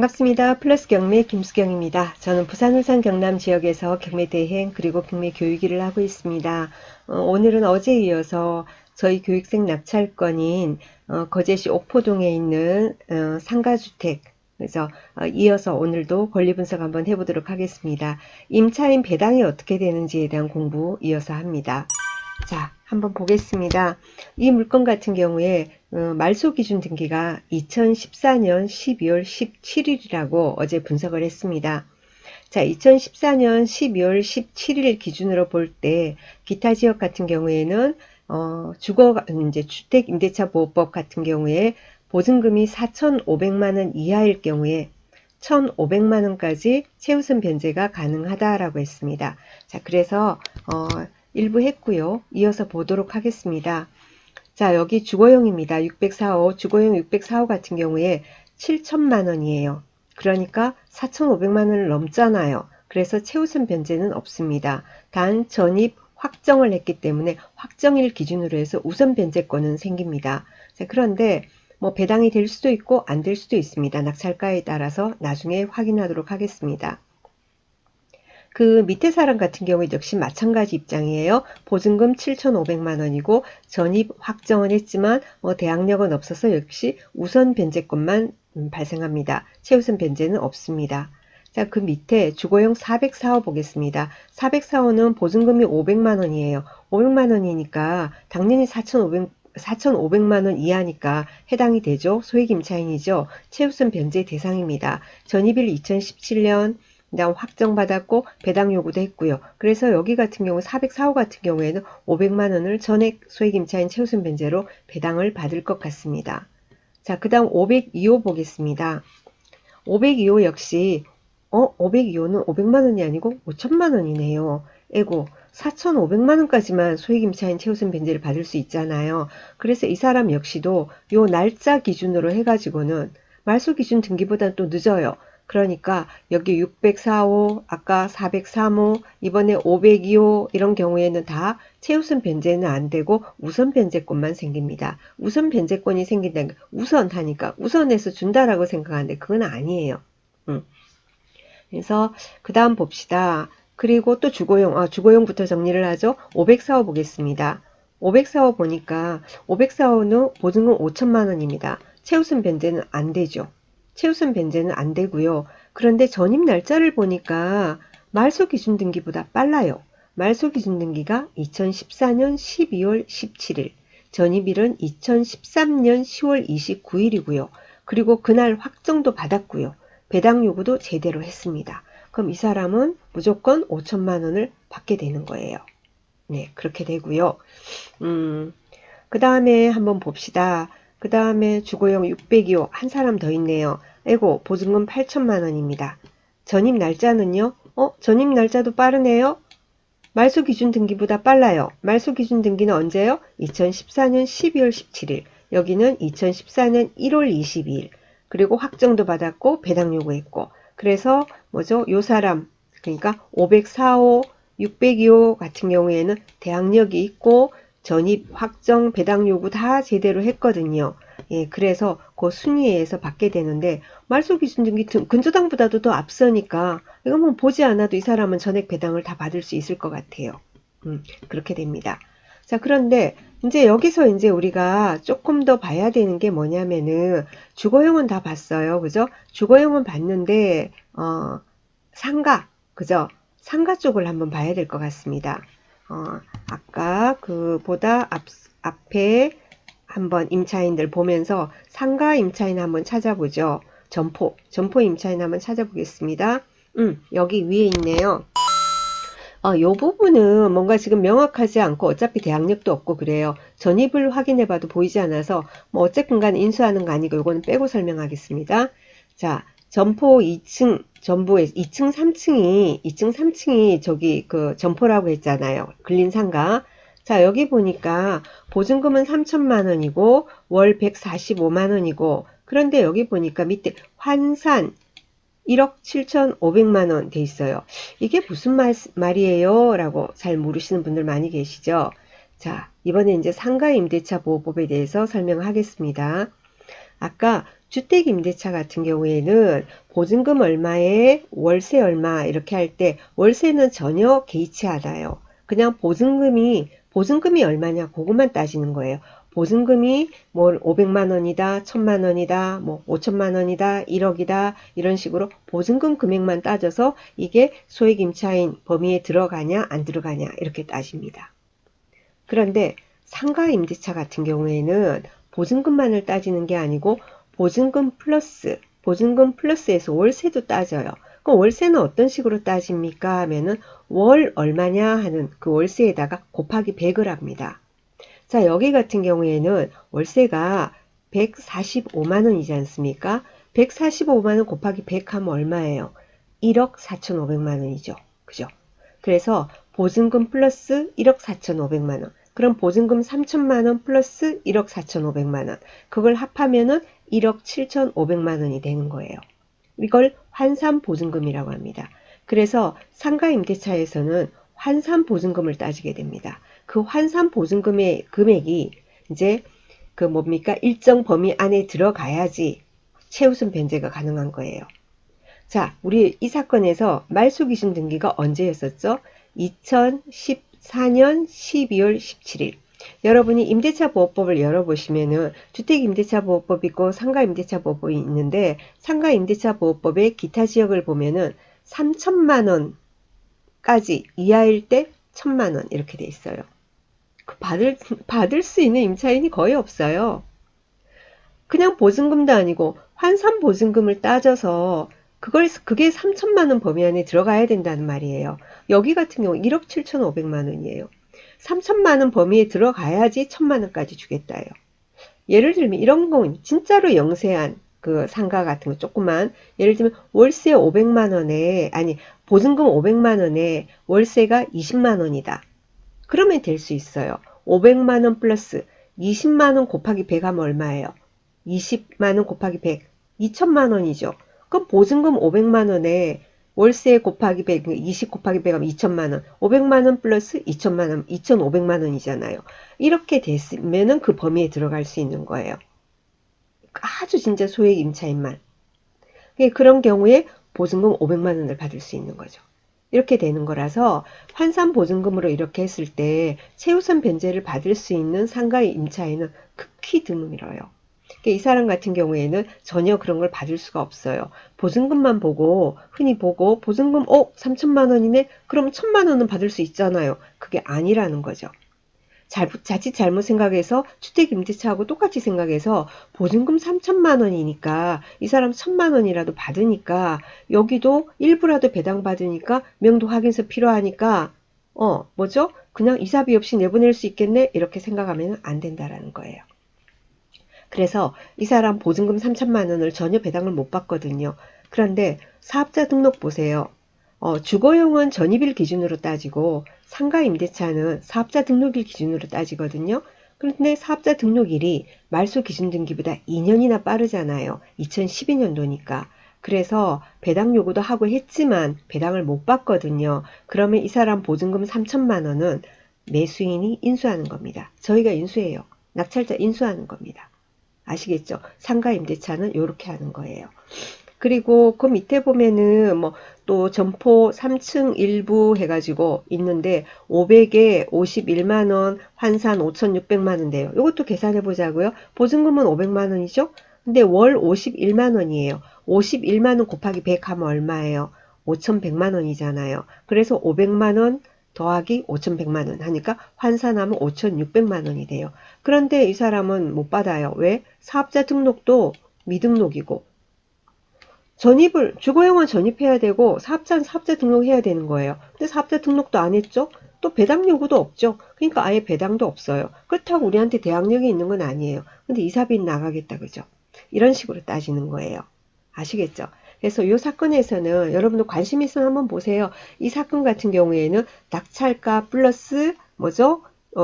반갑습니다. 플러스 경매 김수경입니다. 저는 부산, 울산, 경남 지역에서 경매 대행 그리고 경매 교육 일을 하고 있습니다. 오늘은 어제에 이어서 저희 교육생 낙찰건인 거제시 옥포동에 있는 상가주택, 그래서 이어서 오늘도 권리 분석 한번 해보도록 하겠습니다. 임차인 배당이 어떻게 되는지에 대한 공부 이어서 합니다. 자, 한번 보겠습니다. 이 물건 같은 경우에 말소 기준 등기가 2014년 12월 17일이라고 어제 분석을 했습니다. 자, 2014년 12월 17일 기준으로 볼 때 기타 지역 같은 경우에는 이제 주택임대차보호법 같은 경우에 보증금이 4,500만 원 이하일 경우에 1,500만 원까지 최우선 변제가 가능하다라고 했습니다. 자, 그래서 일부 했고요. 이어서 보도록 하겠습니다. 자, 여기 주거용입니다. 604호, 주거용 604호 같은 경우에 7천만 원이에요. 그러니까 4,500만 원을 넘잖아요. 그래서 최우선 변제는 없습니다. 단 전입 확정을 했기 때문에 확정일 기준으로 해서 우선 변제권은 생깁니다. 자, 그런데 뭐 배당이 될 수도 있고 안 될 수도 있습니다. 낙찰가에 따라서 나중에 확인하도록 하겠습니다. 그 밑에 사람 같은 경우에 역시 마찬가지 입장이에요. 보증금 7,500만 원이고 전입 확정은 했지만 대항력은 없어서 역시 우선 변제권만 발생합니다. 최우선 변제는 없습니다. 자, 그 밑에 주거용 404호 보겠습니다. 404호는 보증금이 500만 원이에요. 500만 원이니까 당연히 4,500만 원 이하니까 해당이 되죠. 소액 임차인이죠. 최우선 변제 대상입니다. 전입일 2017년 그다음 확정받았고 배당 요구도 했고요. 그래서 여기 같은 경우 404호 같은 경우에는 500만 원을 전액 소액임차인 최우선 변제로 배당을 받을 것 같습니다. 자, 그 다음 502호 보겠습니다. 502호 역시 502호는 500만 원이 아니고 5천만 원이네요. 에고 4,500만 원까지만 소액임차인 최우선 변제를 받을 수 있잖아요. 그래서 이 사람 역시도 요 날짜 기준으로 해가지고는 말소 기준 등기보다는 또 늦어요. 그러니까 여기 604호, 아까 403호, 이번에 502호 이런 경우에는 다 최우선 변제는 안 되고 우선 변제권만 생깁니다. 우선 변제권이 생긴다는 게 우선 하니까 우선해서 준다라고 생각하는데 그건 아니에요. 그래서 그 다음 봅시다. 그리고 또 주거용부터 정리를 하죠. 504호 보겠습니다. 504호 보니까 504호는 보증금 5천만 원입니다. 최우선 변제는 안 되죠. 최우선 변제는 안 되고요. 그런데 전입 날짜를 보니까 말소 기준 등기보다 빨라요. 말소 기준 등기가 2014년 12월 17일, 전입일은 2013년 10월 29일이고요. 그리고 그날 확정도 받았고요. 배당 요구도 제대로 했습니다. 그럼 이 사람은 무조건 5천만 원을 받게 되는 거예요. 네, 그렇게 되고요. 그 다음에 한번 봅시다. 그 다음에 주거용 602호 한 사람 더 있네요. 에고 보증금 8천만 원입니다. 전입 날짜는요? 전입 날짜도 빠르네요. 말소 기준 등기보다 빨라요. 말소 기준 등기는 언제요? 2014년 12월 17일. 여기는 2014년 1월 22일. 그리고 확정도 받았고 배당 요구했고. 그래서 뭐죠? 요 사람 그러니까 504호, 602호 같은 경우에는 대항력이 있고 전입, 확정, 배당 요구 다 제대로 했거든요. 예, 그래서 그 순위에 의해서 받게 되는데 말소 기준 등기 근저당보다도 더 앞서니까 이거 뭐 보지 않아도 이 사람은 전액 배당을 다 받을 수 있을 것 같아요. 그렇게 됩니다. 자, 그런데 이제 여기서 이제 우리가 조금 더 봐야 되는 게 뭐냐면은 주거용은 다 봤어요. 그죠? 주거용은 봤는데 상가, 그죠? 상가 쪽을 한번 봐야 될 것 같습니다. 아까 그보다 앞에 한번 임차인들 보면서 상가 임차인 한번 찾아보죠. 점포 임차인 한번 찾아보겠습니다. 여기 위에 있네요. 요 부분은 뭔가 지금 명확하지 않고 어차피 대항력도 없고 그래요. 전입을 확인해봐도 보이지 않아서 뭐 어쨌든 간에 인수하는 거 아니고 요거는 빼고 설명하겠습니다. 자, 점포 2층, 전부에 2층, 3층이 저기 그 점포라고 했잖아요. 근린상가. 자, 여기 보니까 보증금은 3천만 원이고 월 145만 원이고 그런데 여기 보니까 밑에 환산 1억 7,500만 원 돼 있어요. 이게 무슨 말이에요? 라고 잘 모르시는 분들 많이 계시죠? 자, 이번에 이제 상가임대차 보호법에 대해서 설명하겠습니다. 아까 주택임대차 같은 경우에는 보증금 얼마에 월세 얼마 이렇게 할 때 월세는 전혀 개의치 않아요. 그냥 보증금이 얼마냐 그것만 따지는 거예요. 보증금이 뭐 500만 원이다, 1000만 원이다, 뭐 5천만 원이다, 1억이다 이런 식으로 보증금 금액만 따져서 이게 소액임차인 범위에 들어가냐 안 들어가냐 이렇게 따집니다. 그런데 상가임대차 같은 경우에는 보증금만을 따지는 게 아니고 보증금 플러스에서 월세도 따져요. 그럼 월세는 어떤 식으로 따집니까? 하면은 월 얼마냐 하는 그 월세에다가 곱하기 100을 합니다. 자, 여기 같은 경우에는 월세가 145만 원이지 않습니까? 145만 원 곱하기 100 하면 얼마예요? 1억 4,500만 원이죠. 그죠? 그래서 보증금 플러스 1억 4,500만 원. 그럼 보증금 3천만 원 플러스 1억 4,500만 원. 그걸 합하면은 1억 7,500만 원이 되는 거예요. 이걸 환산보증금이라고 합니다. 그래서 상가임대차에서는 환산보증금을 따지게 됩니다. 그 환산보증금의 금액이 이제 그 뭡니까? 일정 범위 안에 들어가야지 최우선 변제가 가능한 거예요. 자, 우리 이 사건에서 말소기준 등기가 언제였었죠? 2014년 12월 17일. 여러분이 임대차보호법을 열어보시면은 주택임대차보호법이 있고 상가임대차보호법이 있는데 상가임대차보호법의 기타 지역을 보면은 3천만 원까지 이하일 때 1천만 원 이렇게 돼 있어요. 받을 수 있는 임차인이 거의 없어요. 그냥 보증금도 아니고 환산 보증금을 따져서 그게 3천만 원 범위 안에 들어가야 된다는 말이에요. 여기 같은 경우 1억 7,500만 원이에요. 3천만 원 범위에 들어가야지 1천만 원까지 주겠다요. 예를 들면 이런 거 진짜로 영세한 그 상가 같은 거 조그만 예를 들면 월세 500만 원에 아니 보증금 500만 원에 월세가 20만 원이다. 그러면 될 수 있어요. 500만 원 플러스 20만 원 곱하기 100 하면 얼마예요? 20만 원 곱하기 100, 2천만 원이죠. 그럼 보증금 500만 원에 월세 곱하기 100, 20 곱하기 100 하면 2천만 원, 500만 원 플러스 2천만 원, 2,500만 원이잖아요. 이렇게 됐으면은 그 범위에 들어갈 수 있는 거예요. 아주 진짜 소액 임차인만. 그런 경우에 보증금 500만 원을 받을 수 있는 거죠. 이렇게 되는 거라서 환산 보증금으로 이렇게 했을 때 최우선 변제를 받을 수 있는 상가의 임차인은 극히 드물어요. 이 사람 같은 경우에는 전혀 그런 걸 받을 수가 없어요. 보증금만 보고 흔히 보고 보증금 3천만 원이네? 그럼 1천만 원은 받을 수 있잖아요. 그게 아니라는 거죠. 자칫 잘못 생각해서 주택임대차하고 똑같이 생각해서 보증금 3천만 원이니까 이 사람 1천만 원이라도 받으니까 여기도 일부라도 배당받으니까 명도 확인서 필요하니까 뭐죠? 그냥 이사비 없이 내보낼 수 있겠네? 이렇게 생각하면 안 된다라는 거예요. 그래서 이 사람 보증금 3천만 원을 전혀 배당을 못 받거든요. 그런데 사업자 등록 보세요. 주거용은 전입일 기준으로 따지고 상가 임대차는 사업자 등록일 기준으로 따지거든요. 그런데 사업자 등록일이 말소 기준 등기보다 2년이나 빠르잖아요. 2012년도니까. 그래서 배당 요구도 하고 했지만 배당을 못 받거든요. 그러면 이 사람 보증금 3천만 원은 매수인이 인수하는 겁니다. 저희가 인수해요. 낙찰자 인수하는 겁니다. 아시겠죠? 상가 임대차는 이렇게 하는 거예요. 그리고 그 밑에 보면은 뭐 또 점포 3층 일부 해가지고 있는데 500에 51만 원, 환산 5,600만 원인데요. 이것도 계산해 보자고요. 보증금은 500만 원이죠? 근데 월 51만 원이에요. 51만 원 곱하기 100 하면 얼마예요? 5,100만 원이잖아요. 그래서 500만 원 더하기 5,100만 원 하니까 환산하면 5,600만 원이 돼요. 그런데 이 사람은 못 받아요. 왜? 사업자 등록도 미등록이고 주거용은 전입해야 되고 사업자는 사업자 등록해야 되는 거예요. 근데 사업자 등록도 안 했죠? 또 배당 요구도 없죠. 그러니까 아예 배당도 없어요. 그렇다고 우리한테 대항력이 있는 건 아니에요. 근데 이사비는 나가겠다 그죠? 이런 식으로 따지는 거예요. 아시겠죠? 그래서 이 사건에서는 여러분들 관심 있으면 한번 보세요. 이 사건 같은 경우에는 낙찰가 플러스 뭐죠?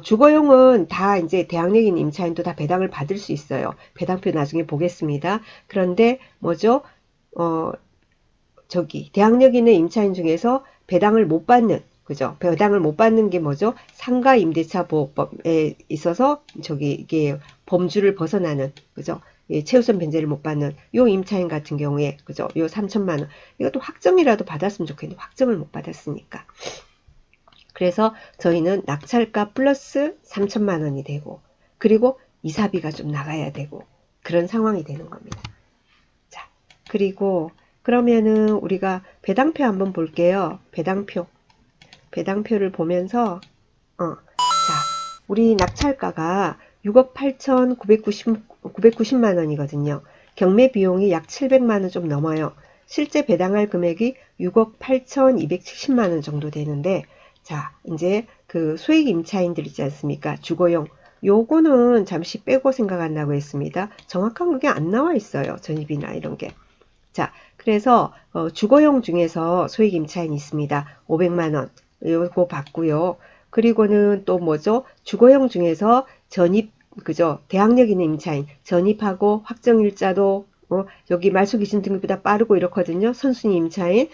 주거용은 다 이제 대항력 있는 임차인도 다 배당을 받을 수 있어요. 배당표 나중에 보겠습니다. 그런데 뭐죠? 어, 대항력 있는 임차인 중에서 배당을 못 받는, 그죠? 배당을 못 받는 게 뭐죠? 상가 임대차 보호법에 있어서 이게 범주를 벗어나는, 그죠? 예, 최우선 변제를 못 받는 요 임차인 같은 경우에 그죠? 요 3천만 원 이것도 확정이라도 받았으면 좋겠는데 확정을 못 받았으니까 그래서 저희는 낙찰가 플러스 3천만 원이 되고 그리고 이사비가 좀 나가야 되고 그런 상황이 되는 겁니다. 자, 그리고 그러면은 우리가 배당표 한번 볼게요. 배당표를 보면서 자, 우리 낙찰가가 6억 8,990만 원이거든요. 경매 비용이 약 700만 원 좀 넘어요. 실제 배당할 금액이 6억 8,270만 원 정도 되는데 자, 이제 그 소액 임차인들 있지 않습니까? 주거용. 요거는 잠시 빼고 생각한다고 했습니다. 정확한 그게 안 나와 있어요. 전입이나 이런 게. 자, 그래서 주거용 중에서 소액 임차인이 있습니다. 500만 원 요거 받고요. 그리고는 또 뭐죠? 주거용 중에서 전입 그죠? 대항력 있는 임차인 전입하고 확정일자도 여기 말소기준 등급보다 빠르고 이렇거든요. 선순위 임차인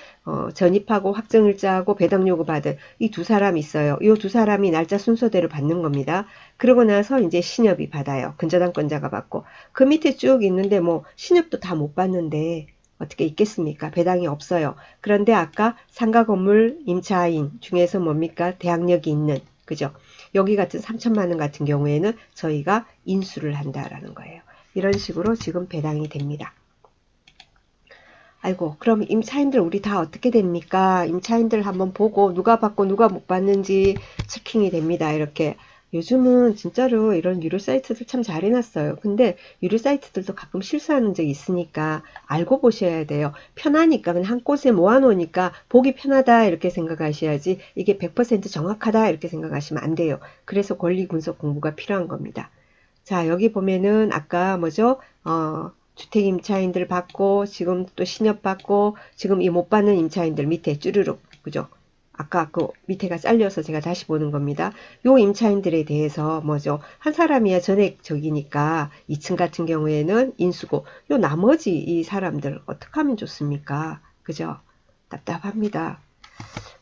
전입하고 확정일자하고 배당 요구 받은 이 두 사람이 있어요. 이 두 사람이 날짜 순서대로 받는 겁니다. 그러고 나서 이제 신협이 받아요. 근저당권자가 받고 그 밑에 쭉 있는데 뭐 신협도 다 못 받는데 어떻게 있겠습니까? 배당이 없어요. 그런데 아까 상가 건물 임차인 중에서 뭡니까? 대항력이 있는 그죠? 여기 같은 3천만 원 같은 경우에는 저희가 인수를 한다라는 거예요. 이런 식으로 지금 배당이 됩니다. 아이고, 그럼 임차인들 우리 다 어떻게 됩니까? 임차인들 한번 보고 누가 받고 누가 못 받는지 체킹이 됩니다. 이렇게. 요즘은 진짜로 이런 유료 사이트들 참 잘 해놨어요. 근데 유료 사이트들도 가끔 실수하는 적이 있으니까 알고 보셔야 돼요. 편하니까 그냥 한 곳에 모아놓으니까 보기 편하다 이렇게 생각하셔야지 이게 100% 정확하다 이렇게 생각하시면 안 돼요. 그래서 권리 분석 공부가 필요한 겁니다. 자, 여기 보면은 아까 뭐죠? 주택 임차인들 받고 지금 또 신협 받고 지금 이 못 받는 임차인들 밑에 쭈르륵 그죠? 아까 그 밑에가 잘려서 제가 다시 보는 겁니다. 요 임차인들에 대해서 뭐죠? 한 사람이야 전액 적이니까 2층 같은 경우에는 인수고 요 나머지 이 사람들 어떻게 하면 좋습니까? 그죠? 답답합니다.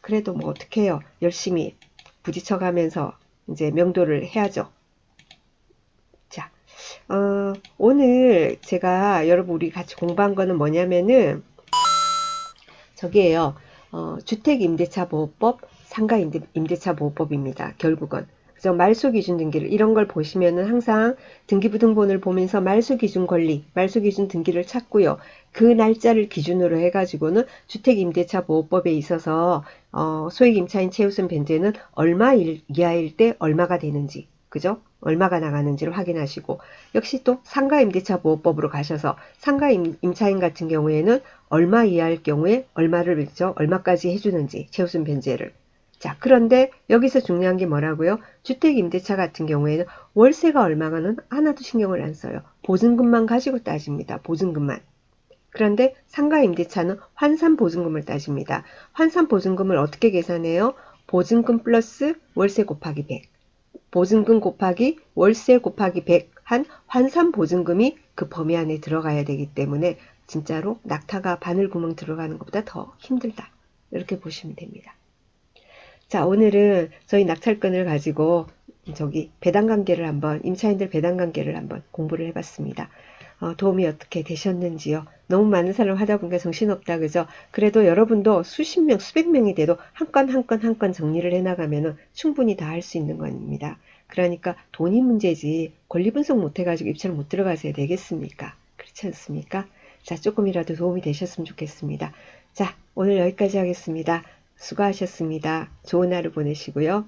그래도 뭐 어떡해요? 열심히 부딪혀가면서 이제 명도를 해야죠. 자, 오늘 제가 여러분 우리 같이 공부한 거는 뭐냐면은 저기에요. 주택임대차보호법, 상가임대차보호법입니다. 결국은. 그래서 말소기준 등기를 이런 걸 보시면은 항상 등기부등본을 보면서 말소기준 권리, 말소기준 등기를 찾고요. 그 날짜를 기준으로 해가지고는 주택임대차보호법에 있어서 소액임차인 최우선 변제는 얼마 이하일 때 얼마가 되는지, 그죠? 얼마가 나가는지를 확인하시고 역시 또 상가임대차 보호법으로 가셔서 상가임차인 같은 경우에는 얼마 이하일 경우에 얼마를 죠 얼마까지 해주는지 최우선 변제를 자 그런데 여기서 중요한 게 뭐라고요? 주택임대차 같은 경우에는 월세가 얼마가는 하나도 신경을 안 써요. 보증금만 가지고 따집니다. 보증금만. 그런데 상가임대차는 환산보증금을 따집니다. 환산보증금을 어떻게 계산해요? 보증금 플러스 월세 곱하기 100 보증금 곱하기 월세 곱하기 100 한 환산 보증금이 그 범위 안에 들어가야 되기 때문에 진짜로 낙타가 바늘구멍 들어가는 것보다 더 힘들다. 이렇게 보시면 됩니다. 자, 오늘은 저희 낙찰권을 가지고 저기 배당 관계를 한번 임차인들 배당 관계를 한번 공부를 해봤습니다. 도움이 어떻게 되셨는지요? 너무 많은 사람 하다 보니까 정신없다 그죠? 그래도 여러분도 수십 명, 수백 명이 돼도 한 건 한 건 한 건 정리를 해나가면 충분히 다 할 수 있는 겁니다. 그러니까 돈이 문제지 권리 분석 못 해가지고 입찰 못 들어가셔야 되겠습니까? 그렇지 않습니까? 자, 조금이라도 도움이 되셨으면 좋겠습니다. 자, 오늘 여기까지 하겠습니다. 수고하셨습니다. 좋은 하루 보내시고요.